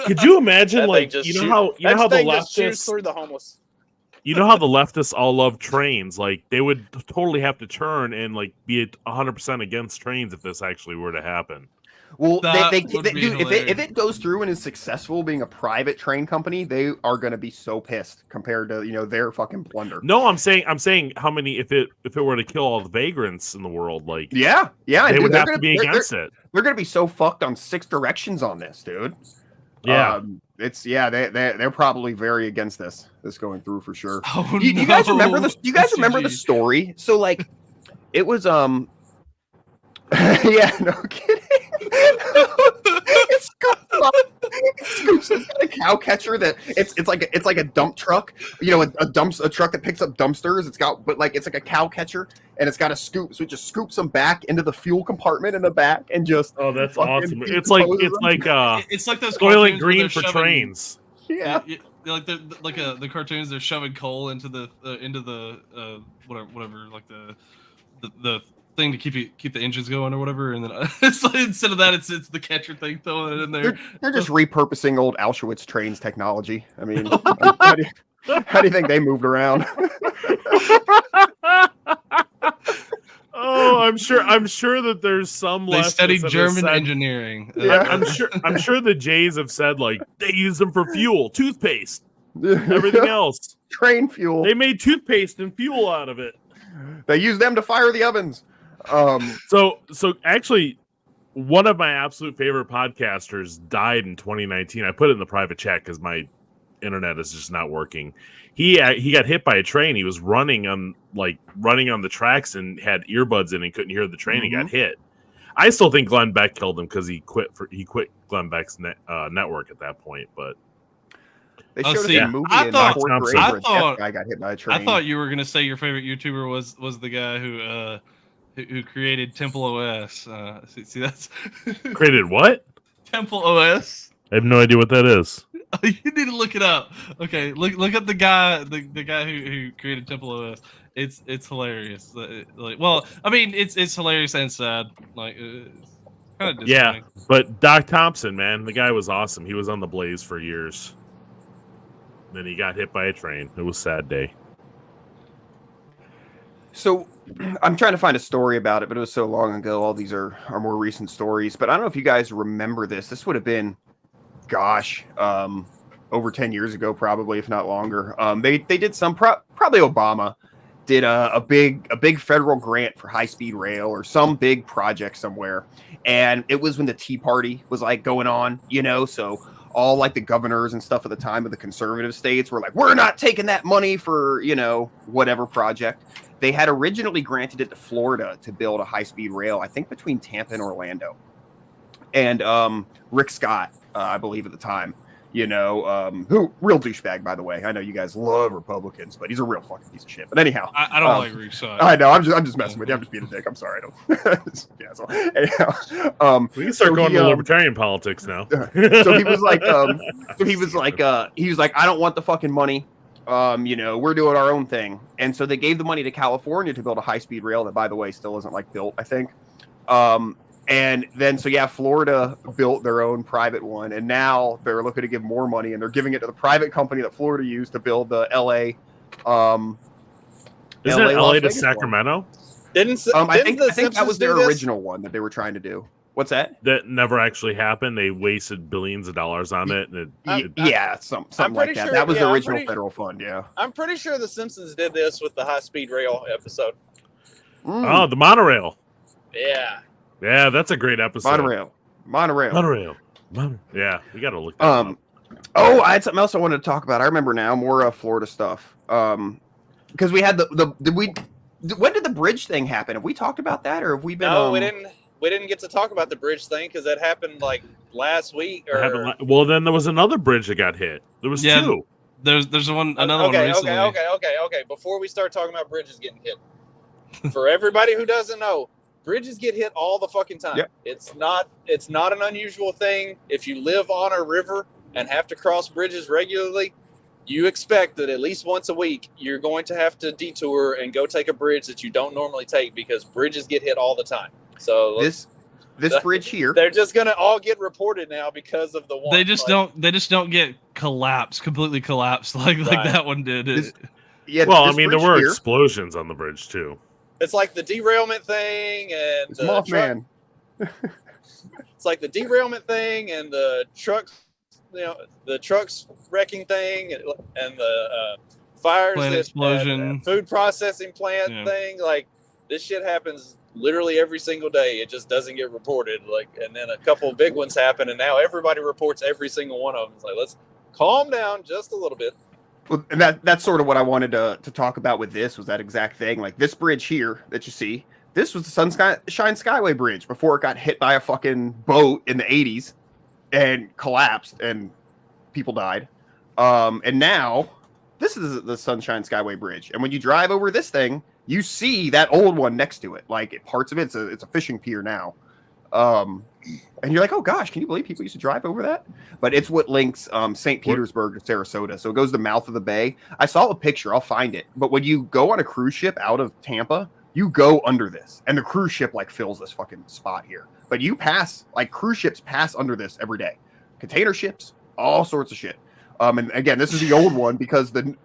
Could you imagine, like, how the leftists through the homeless. You know how the leftists all love trains? Like, they would totally have to turn and like be 100% against trains if this actually were to happen. Well, dude, if it goes through and is successful being a private train company, they are going to be so pissed compared to their fucking plunder. No, I'm saying how many if it were to kill all the vagrants in the world, like they would have to be against it. They're going to be so fucked on 6 directions on this, dude. Yeah, they're probably very against this going through for sure. Oh, do you guys remember this? Do you guys remember the story? So like, it was yeah, no kidding. It's a cow catcher that it's like a dump truck, a truck that picks up dumpsters. It's like a cow catcher, and it's got a scoop, so it just scoops them back into the fuel compartment in the back and just that's awesome. It's like those Soylent Green for trains. Yeah. The cartoons, they're shoving coal into the whatever, like the thing to keep the engines going or whatever, and then it's like, instead of that, it's the catcher thing throwing it in there. They're just repurposing old Auschwitz trains technology. I mean, how do you think they moved around? Oh, I'm sure that there's some. They studied German engineering. Yeah. I'm sure the Jays have said like they use them for fuel, toothpaste, everything else. Train fuel. They made toothpaste and fuel out of it. They use them to fire the ovens. So actually, one of my absolute favorite podcasters died in 2019. I put it in the private chat because my internet is just not working. He got hit by a train. He was running on the tracks and had earbuds in and couldn't hear the train and got hit. I still think Glenn Beck killed him because he quit Glenn Beck's network at that point. But they showed us a movie in fourth grade where a deaf guy got hit by a train. I thought you were gonna say your favorite YouTuber was the guy who created Temple OS. See that's created what? Temple OS. I have no idea what that is. You need to look it up. Okay, look up the guy who created Temple OS. It's hilarious. Well, I mean, it's hilarious and sad. Like, it's kind of disappointing. Yeah, but Doc Thompson, man, the guy was awesome. He was on the Blaze for years. Then he got hit by a train. It was a sad day. So I'm trying to find a story about it, but it was so long ago. All these are more recent stories. But I don't know if you guys remember this. This would have been, gosh, over 10 years ago, probably, if not longer. They did some, probably Obama did a big federal grant for high-speed rail or some big project somewhere. And it was when the Tea Party was like going on, you know, so all like the governors and stuff at the time of the conservative states were like, we're not taking that money for, you know, whatever project. They had originally granted it to Florida to build a high-speed rail, I think between Tampa and Orlando. And Rick Scott, I believe at the time, you know, who real douchebag, by the way. I know you guys love Republicans, but he's a real fucking piece of shit. But anyhow, I don't like Rick Scott. I know. I'm just messing with you. I'm just being a dick. I'm sorry. I don't. Yeah. So anyhow, we can start going to libertarian politics now. So he was like, I don't want the fucking money. You know, we're doing our own thing. And so they gave the money to California to build a high-speed rail that, by the way, still isn't like built, I think. And then, so yeah, Florida built their own private one, and now they're looking to give more money, and they're giving it to the private company that Florida used to build the LA. Isn't it LA to Sacramento? I think that was their original one that they were trying to do. What's that? That never actually happened. They wasted billions of dollars on it. And something like that. That was the original federal fund. Yeah, I'm pretty sure The Simpsons did this with the high-speed rail episode. Oh, the monorail. Yeah. Yeah, that's a great episode. Monorail. Yeah, we got to look that up. Oh, I had something else I wanted to talk about. I remember now, more Florida stuff. Because we had when did the bridge thing happen? Have we talked about that, or have we been? No, we didn't. We didn't get to talk about the bridge thing because that happened like last week. Well, then there was another bridge that got hit. There was two. There's another one recently. Okay. Before we start talking about bridges getting hit, for everybody who doesn't know, bridges get hit all the fucking time. Yep. It's not an unusual thing. If you live on a river and have to cross bridges regularly, you expect that at least once a week you're going to have to detour and go take a bridge that you don't normally take because bridges get hit all the time. So this bridge here, they're just gonna all get reported now because of the one. They just don't get completely collapsed like that one did. There were explosions on the bridge too. It's like the derailment thing and it's Mothman. It's like the derailment thing and the trucks, you know, the trucks wrecking thing and the fires, plant explosion, food processing plant thing. Like this shit happens literally every single day. It just doesn't get reported. And then a couple of big ones happen, and now everybody reports every single one of them. It's like, let's calm down just a little bit. Well, and that's sort of what I wanted to talk about with this, was that exact thing. Like this bridge here that you see, this was the Sunshine Skyway Bridge before it got hit by a fucking boat in the 80s and collapsed and people died. And now this is the Sunshine Skyway Bridge. And when you drive over this thing, you see that old one next to it. Like parts of it's a fishing pier now. And you're like, oh gosh, can you believe people used to drive over that? But it's what links St. Petersburg to Sarasota. So it goes the mouth of the bay. I saw a picture, I'll find it. But when you go on a cruise ship out of Tampa, you go under this. And the cruise ship like fills this fucking spot here. But you pass, like cruise ships pass under this every day. Container ships, all sorts of shit. And again, this is the old one because the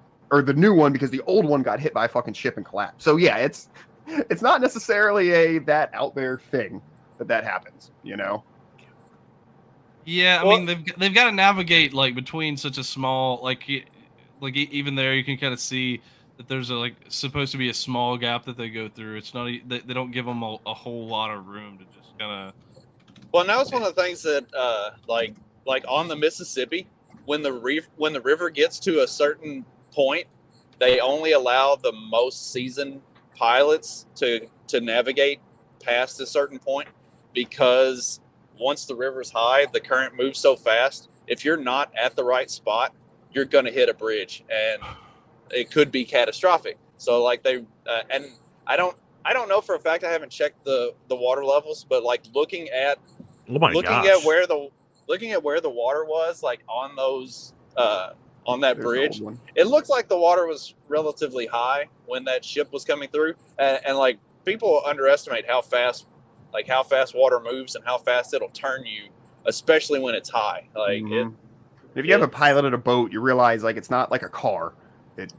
new one because the old one got hit by a fucking ship and collapsed. So yeah, it's not necessarily that out there thing that happens, you know. Yeah, I mean they've got to navigate like between such a small like even there you can kind of see that there's supposed to be a small gap that they go through. It's not they don't give them a whole lot of room to just kind of. Well, and that was one of the things that like on the Mississippi when the river gets to a certain point, they only allow the most seasoned pilots to navigate past a certain point because once the river's high, the current moves so fast. If you're not at the right spot, you're going to hit a bridge, and it could be catastrophic. So, like and I don't know for a fact. I haven't checked the water levels, but like looking at where the looking at where the water was, like on those on that bridge, it looked like the water was relatively high when that ship was coming through, and like people underestimate how fast water moves and how fast it'll turn you, especially when it's high. Like if you haven't piloted a boat, you realize like it's not like a car. It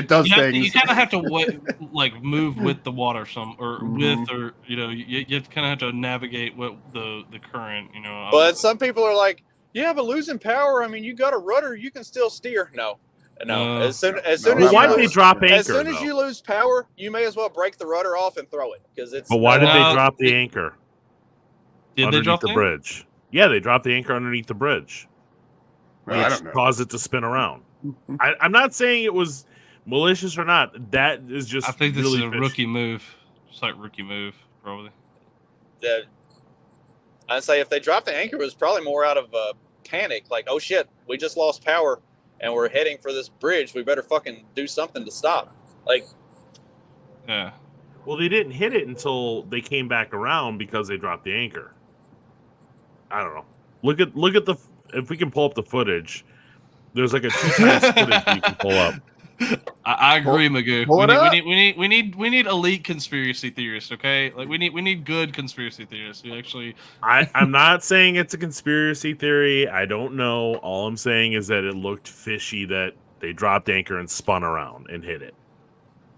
does things. You kind of have to like move with the water you kind of have to navigate what the current, But some people are like, yeah, but losing power. I mean, you got a rudder, you can still steer. No. As soon as why did they drop anchor? As soon as you lose power, you may as well break the rudder off and throw it because it's. But why did they drop the anchor? Did they drop the bridge? Yeah, they dropped the anchor underneath the bridge. Well, I don't know. Caused it to spin around. I'm not saying it was malicious or not. That is just. I think this really is a rookie move. It's like rookie move, probably. Yeah, I'd say if they dropped the anchor, it was probably more out of panic. Like, oh shit, we just lost power and we're heading for this bridge. We better fucking do something to stop. Like, yeah. Well, they didn't hit it until they came back around because they dropped the anchor. I don't know. Look at the. If we can pull up the footage. There's like a 2x footage you can pull up. I agree, Magoo. We need elite conspiracy theorists, okay? Like we need good conspiracy theorists who actually. I'm not saying it's a conspiracy theory. I don't know. All I'm saying is that it looked fishy that they dropped anchor and spun around and hit it.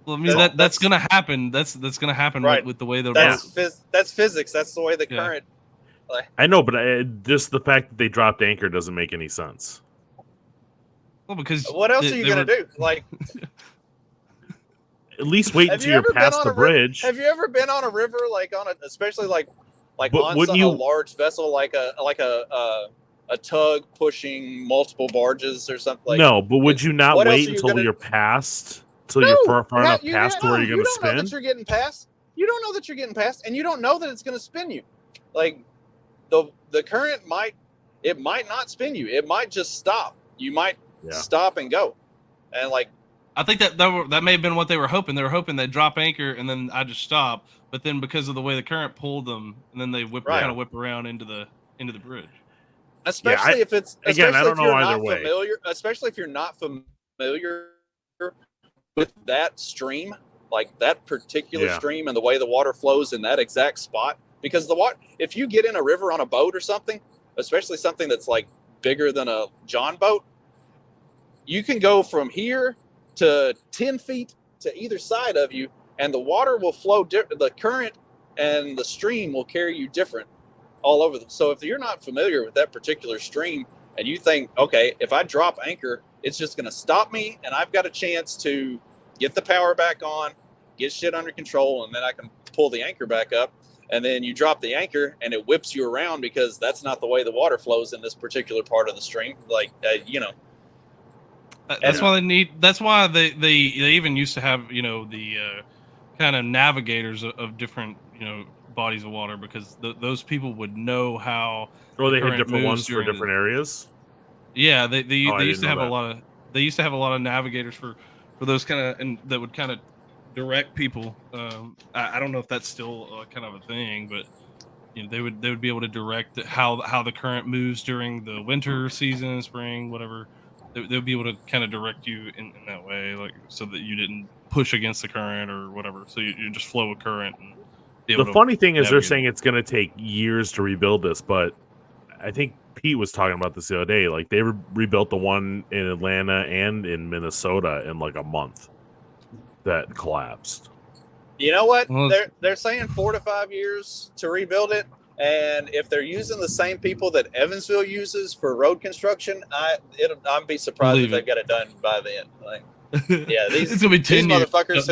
Well, I mean that's gonna happen. That's gonna happen right. with the way the that's physics. That's the way the current. I know, but just the fact that they dropped anchor doesn't make any sense. Well, because what else are you gonna do? Like, at least wait until you're past the bridge. Have you ever been on a river, like especially on a large vessel, like a tug pushing multiple barges or something? Like, no, but would you not wait until you're past? Till you're far enough past where you're gonna spin? You don't know that you're getting past. You don't know that you're getting past, and you don't know that it's gonna spin you. Like the current might not spin you. It might just stop. You might stop and go, and like I think that may have been what they were hoping. They were hoping they'd drop anchor and then I just stop. But then because of the way the current pulled them, and then they kind of whip around into the bridge. Especially if it's I don't know either way. Especially if you're not familiar with that stream, like that particular stream and the way the water flows in that exact spot. Because if you get in a river on a boat or something, especially something that's like bigger than a John boat, you can go from here to 10 feet to either side of you, and the water will flow. The current and the stream will carry you different all over them. So if you're not familiar with that particular stream and you think, okay, if I drop anchor, it's just going to stop me and I've got a chance to get the power back on, get shit under control, and then I can pull the anchor back up. And then you drop the anchor and it whips you around because that's not the way the water flows in this particular part of the stream. Like, That's why they even used to have, the kind of navigators of different, bodies of water, because those people would know how. Oh, they had different ones for different areas. Yeah, they used to have a lot of navigators for those kind of, and that would kind of direct people. I don't know if that's still kind of a thing, but they would be able to direct how the current moves during the winter season, spring, whatever. They would be able to kind of direct you in that way, like so that you didn't push against the current or whatever. So you just flow with current. And be able the funny thing is they're saying it's going to take years to rebuild this, but I think Pete was talking about this the other day. Like they rebuilt the one in Atlanta and in Minnesota in like a month that collapsed. You know what? Well, they're saying 4 to 5 years to rebuild it. And if they're using the same people that Evansville uses for road construction, I'd be surprised if they've got it done by then. Like, yeah, these motherfuckers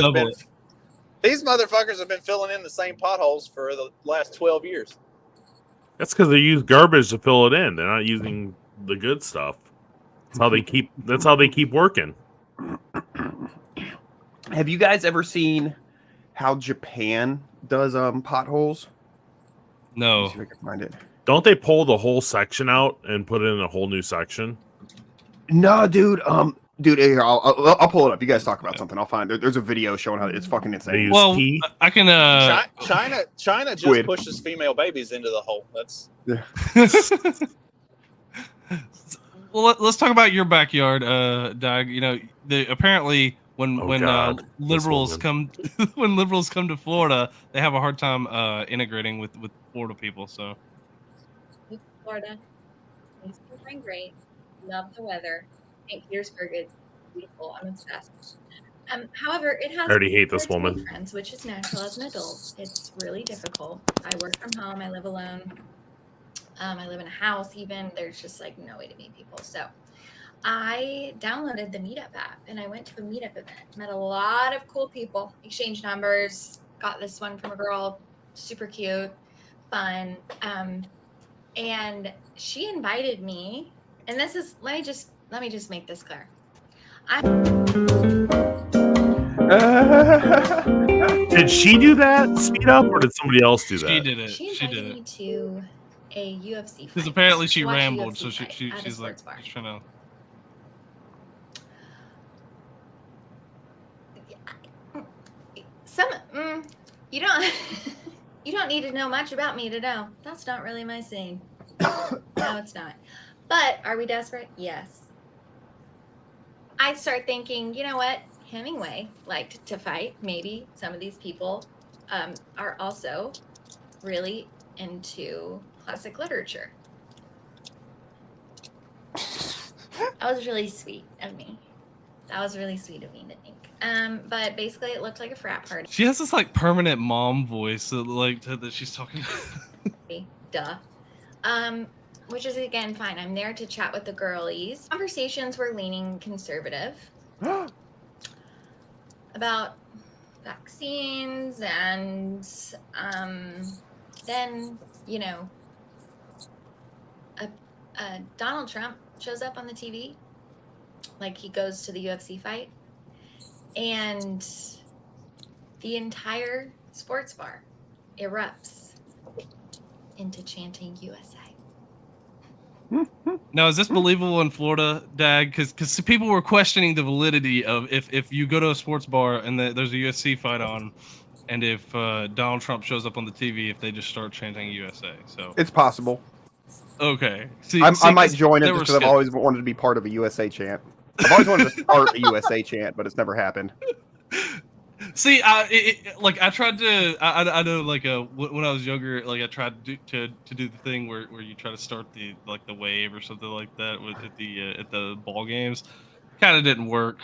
have been filling in the same potholes for the last 12 years. That's because they use garbage to fill it in. They're not using the good stuff. That's how they keep working. Have you guys ever seen how Japan does potholes? No. Let me see if I can find it. Don't they pull the whole section out and put it in a whole new section? No, dude. Here, I'll pull it up. You guys talk about something. I'll find it. There's a video showing how it's fucking insane. Well, I can. China just pushes female babies into the hole. That's Well, let's talk about your backyard, Doug. You know, apparently when liberals come when liberals come to Florida, they have a hard time integrating with Florida people. So, Florida, things are doing great. Love the weather. St. Petersburg is beautiful. I'm obsessed. However, it has I already hate this woman. friends, which is natural as an adult. It's really difficult. I work from home. I live alone. I live in a house. Even there's just like no way to meet people. So I downloaded the Meetup app and I went to a Meetup event. Met a lot of cool people. Exchanged numbers. Got this one from a girl. Super cute, fun. And she invited me. And this is let me just make this clear. Did she do that speed up, or did somebody else do that? She did it. She invited me to a UFC fight. Because apparently she rambled, so she's like trying to. You don't you don't need to know much about me to know that's not really my scene. No, it's not. But are we desperate? Yes. I start thinking, you know what? Hemingway liked to fight. Maybe some of these people are also really into classic literature. That was really sweet of me. To think. But basically, it looked like a frat party. She has this like permanent mom voice, that she's talking. Duh. Which is again fine. I'm there to chat with the girlies. Conversations were leaning conservative about vaccines, and then Donald Trump shows up on the TV, like he goes to the UFC fight, and the entire sports bar erupts into chanting USA. Now, is this believable in Florida, Dag? Because people were questioning the validity of if you go to a sports bar and there's a UFC fight on, and if Donald Trump shows up on the TV, if they just start chanting USA. So it's possible. Okay. I might join it because I've always wanted to be part of a USA chant. I've always wanted to start a USA chant, but it's never happened. See, I tried to. I know, when I was younger, I tried to do the thing where you try to start the wave or something like that at the ball games. Kind of didn't work.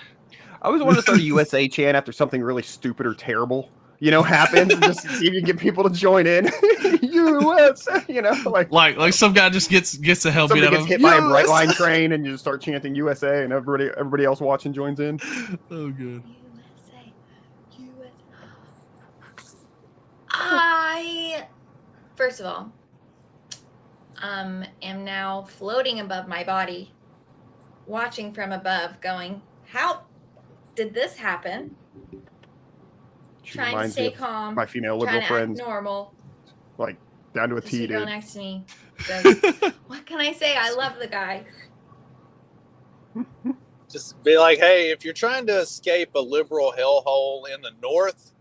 I always wanted to start a USA chant after something really stupid or terrible, happens, and just see if you can get people to join in. USA, like some guy just gets the hell beat out of him. Somebody gets hit by a bright line train, and you just start chanting USA, and everybody else watching joins in. Oh, good. I, first of all, am now floating above my body, watching from above, going, how did this happen? Trying to stay calm. My female liberal friends. Normal. Like, down to a T, dude. The girl next to me goes, what can I say? I love the guy. Just be like, hey, if you're trying to escape a liberal hellhole in the north,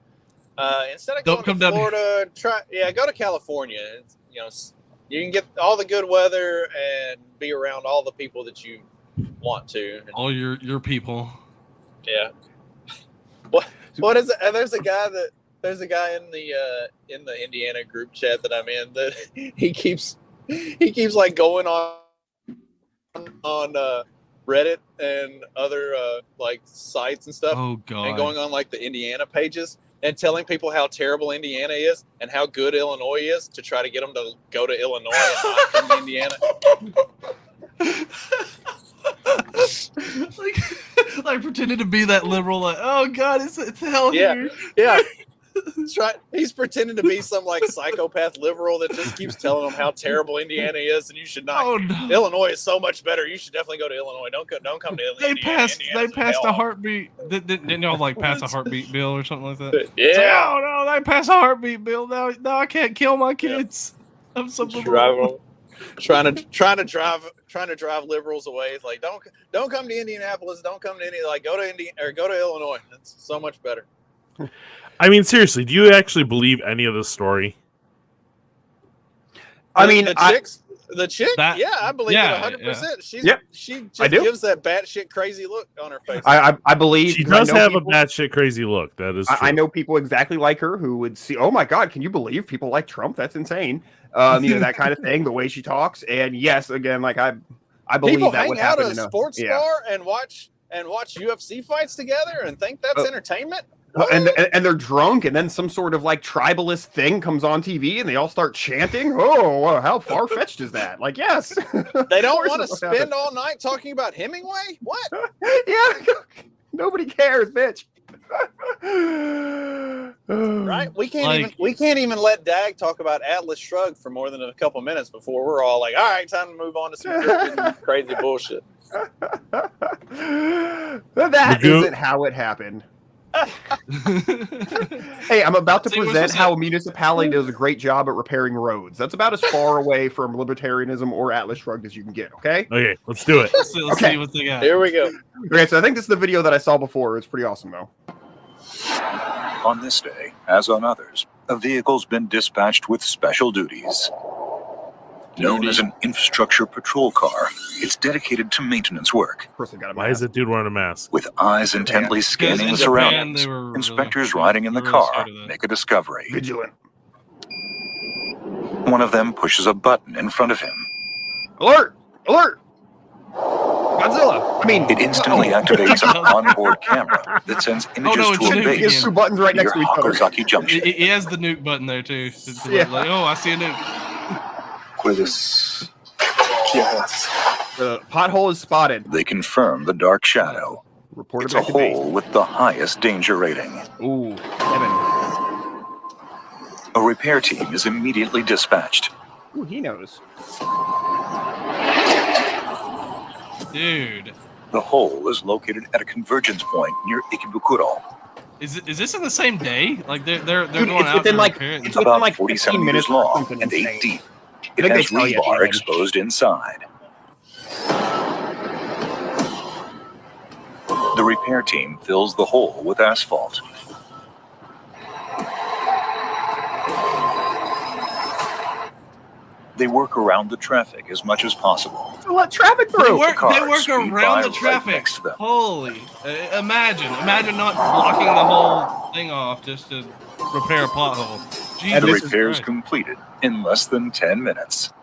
instead of going to Florida, go to California. You can get all the good weather and be around all the people that you want to. All your people. Yeah. What is it? And there's a guy in the Indiana group chat that I'm in that he keeps like going on Reddit and other sites and stuff. Oh God. And going on the Indiana pages and telling people how terrible Indiana is and how good Illinois is to try to get them to go to Illinois and not come to Indiana. like pretending to be that liberal, oh God, it's hell here. Yeah. He's pretending to be some psychopath liberal that just keeps telling them how terrible Indiana is, and you should not. Oh, no. Illinois is so much better. You should definitely go to Illinois. Don't come to Illinois. They passed a heartbeat. Didn't y'all pass a heartbeat bill or something like that? Yeah. No, they passed a heartbeat bill. No, I can't kill my kids. Yeah. I'm so liberal. Trying to drive liberals away. It's like don't come to Indianapolis. Don't come to Indiana. Go to go to Illinois. It's so much better. I mean, seriously, do you actually believe any of this story? The chicks, The chick? Yeah, I believe it 100%. She just gives that batshit crazy look on her face. I believe she does have a batshit crazy look. That is true. I know people exactly like her who would see, oh my God, can you believe people like Trump? That's insane. That kind of thing, the way she talks. And yes, again, like I believe people that would hang out happen at a sports bar and watch UFC fights together and think that's entertainment. And they're drunk, and then some sort of like tribalist thing comes on TV, and they all start chanting. Oh, how far fetched is that? Like, yes, they don't want to spend all night talking about Hemingway. What? Yeah, nobody cares, bitch. Right? We can't even let Dag talk about Atlas Shrugged for more than a couple minutes before we're all like, all right, time to move on to some crazy bullshit. That isn't how it happened. Hey, I'm about to present how a municipality does a great job at repairing roads. That's about as far away from libertarianism or Atlas Shrugged as you can get, okay? Okay, let's do it. Let's see what they got. Here we go. Okay, so I think this is the video that I saw before. It's pretty awesome, though. On this day, as on others, a vehicle's been dispatched with special duties. Known as an infrastructure patrol car, it's dedicated to maintenance work. Why is that dude wearing a mask? With eyes intently scanning the surroundings, inspectors riding in the car make a discovery. Vigilant. One of them pushes a button in front of him. Alert! Alert! Godzilla! I mean, it instantly activates an onboard camera that sends images to a base. Two buttons right next to each other. Hakozaki Junction. He has the nuke button there too. Like, oh, I see a nuke. The pothole is spotted. They confirm the dark shadow. It's a hole with the highest danger rating. Ooh, heaven. A repair team is immediately dispatched. Ooh, he knows. Dude. The hole is located at a convergence point near Ikebukuro. Is this in the same day? Like they're Dude, going out within like it's about like 47 minutes long and 8 deep. It has rebar exposed inside. The repair team fills the hole with asphalt. They work around the traffic as much as possible. So let traffic through. They work around the traffic. Right. Holy! Imagine not blocking the whole thing off just to repair a pothole. Jesus, the repair is completed in less than 10 minutes.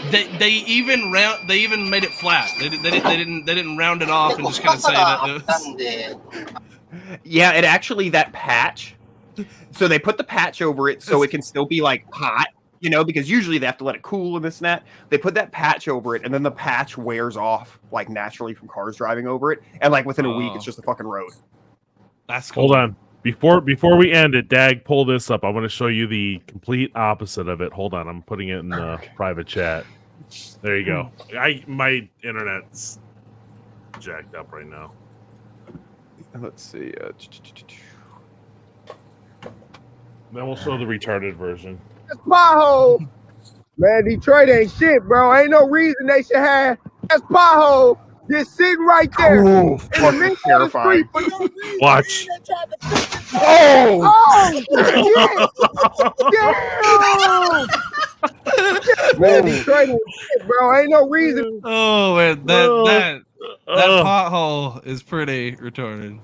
They even made it flat. They didn't round it off and just kind of say that. Yeah, it actually that patch. So they put the patch over it so it can still be like hot, because usually they have to let it cool and this and that. They put that patch over it, and then the patch wears off like naturally from cars driving over it, and like within a week it's just a fucking road. That's cool. Hold on. Before we end it, Dag, pull this up. I want to show you the complete opposite of it. Hold on, I'm putting it in the private chat. There you go. My internet's jacked up right now. Let's see. Then we'll show the retarded version. That's pothole. Man, Detroit ain't shit, bro. Ain't no reason they should have. That's pothole. Just sitting right there. Ooh, fucking terrifying. Watch. Oh shit. Man, Detroit ain't shit, bro. Ain't no reason. Oh man, that pothole is pretty retarded.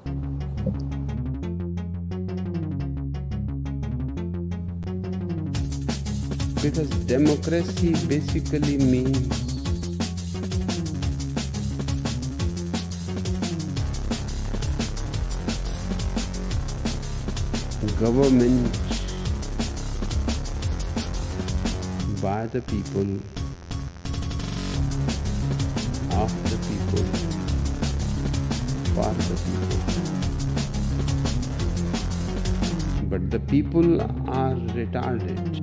Because democracy basically means government by the people, of the people, for the people. But the people are retarded.